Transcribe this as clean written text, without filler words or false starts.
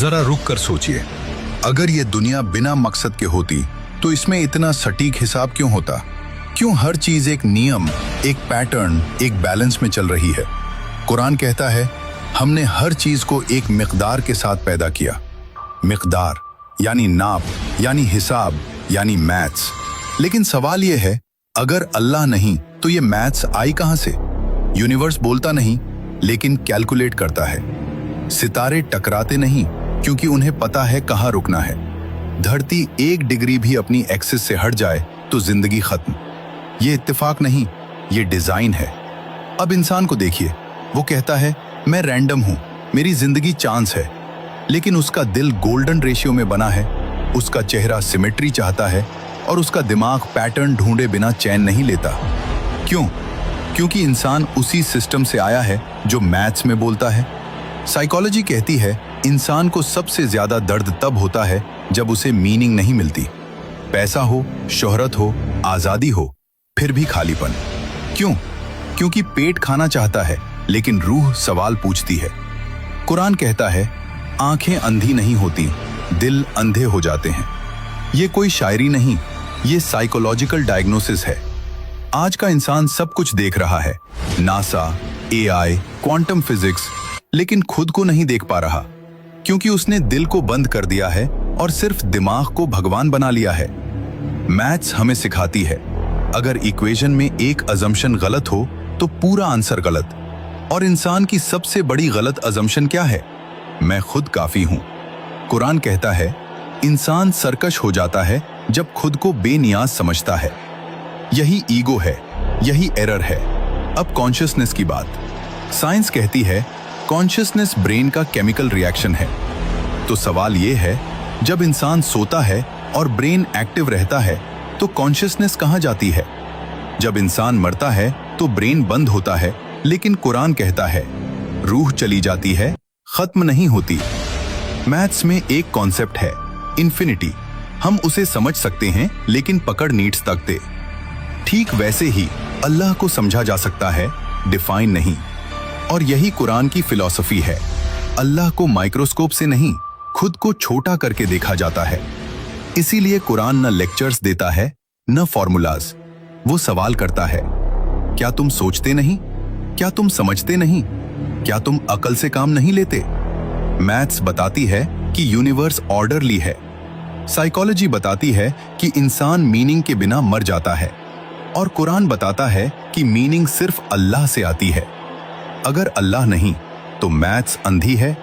जरा रुक कर सोचिए, अगर ये दुनिया बिना मकसद के होती तो इसमें इतना सटीक हिसाब क्यों होता? क्यों हर चीज एक नियम, एक पैटर्न, एक बैलेंस में चल रही है? कुरान कहता है हमने हर चीज को एक मिकदार के साथ पैदा किया। मिकदार यानी नाप, यानी हिसाब, यानी मैथ्स। लेकिन सवाल यह है, अगर अल्लाह नहीं तो ये मैथ्स आई कहां से? यूनिवर्स बोलता नहीं लेकिन कैलकुलेट करता है। सितारे टकराते नहीं क्योंकि उन्हें पता है कहां रुकना है। धरती 1 डिग्री भी अपनी एक्सिस से हट जाए तो जिंदगी खत्म। ये इत्तेफाक नहीं, ये डिजाइन है। अब इंसान को देखिए, वो कहता है मैं रैंडम हूं, मेरी जिंदगी चांस है। लेकिन उसका दिल गोल्डन रेशियो में बना है, उसका चेहरा सिमेट्री चाहता है और उसका दिमाग पैटर्न ढूंढे बिना चैन नहीं लेता। क्यों? क्योंकि इंसान उसी सिस्टम से आया है जो मैथ्स में बोलता है। साइकोलॉजी कहती है इंसान को सबसे ज्यादा दर्द तब होता है जब उसे मीनिंग नहीं मिलती। पैसा हो, शोहरत हो, आजादी हो, फिर भी खालीपन। क्यों? क्योंकि पेट खाना चाहता है लेकिन रूह सवाल पूछती है। कुरान कहता है आंखें अंधी नहीं होती, दिल अंधे हो जाते हैं। ये कोई शायरी नहीं, ये साइकोलॉजिकल डायग्नोसिस है। आज का इंसान सब कुछ देख रहा है, नासा, एआई, क्वांटम फिजिक्स, लेकिन खुद को नहीं देख पा रहा क्योंकि उसने दिल को बंद कर दिया है और सिर्फ दिमाग को भगवान बना लिया है। मैथ्स हमें सिखाती है अगर इक्वेशन में एक अजम्पशन गलत हो तो पूरा आंसर गलत। और इंसान की सबसे बड़ी गलत अजम्पशन क्या है? मैं खुद काफी हूं। कुरान कहता है इंसान सरकश हो जाता है जब खुद को बेनियाज समझता है। यही ईगो है, यही एरर है। अब कॉन्शियसनेस की बात। साइंस कहती है कॉन्शियसनेस ब्रेन का केमिकल रिएक्शन है। तो सवाल यह है, जब इंसान सोता है और ब्रेन एक्टिव रहता है तो कॉन्शियसनेस कहां जाती है? जब इंसान मरता है तो ब्रेन बंद होता है, लेकिन कुरान कहता है रूह चली जाती है, खत्म नहीं होती। मैथ्स में एक कॉन्सेप्ट है इन्फिनिटी। हम उसे समझ सकते हैं लेकिन पकड़ नहीं सकते। ठीक वैसे ही अल्लाह को समझा जा सकता है, डिफाइन नहीं। और यही कुरान की फिलॉसफी है। अल्लाह को माइक्रोस्कोप से नहीं, खुद को छोटा करके देखा जाता है। इसीलिए कुरान न लेक्चर्स देता है न फॉर्मूलाज। वो सवाल करता है, क्या तुम सोचते नहीं? क्या तुम समझते नहीं? क्या तुम अकल से काम नहीं लेते? मैथ्स बताती है कि यूनिवर्स ऑर्डरली है। साइकोलॉजी बताती है कि इंसान मीनिंग के बिना मर जाता है। और कुरान बताता है कि मीनिंग सिर्फ अल्लाह से आती है। अगर अल्लाह नहीं तो मैथ्स अंधी है,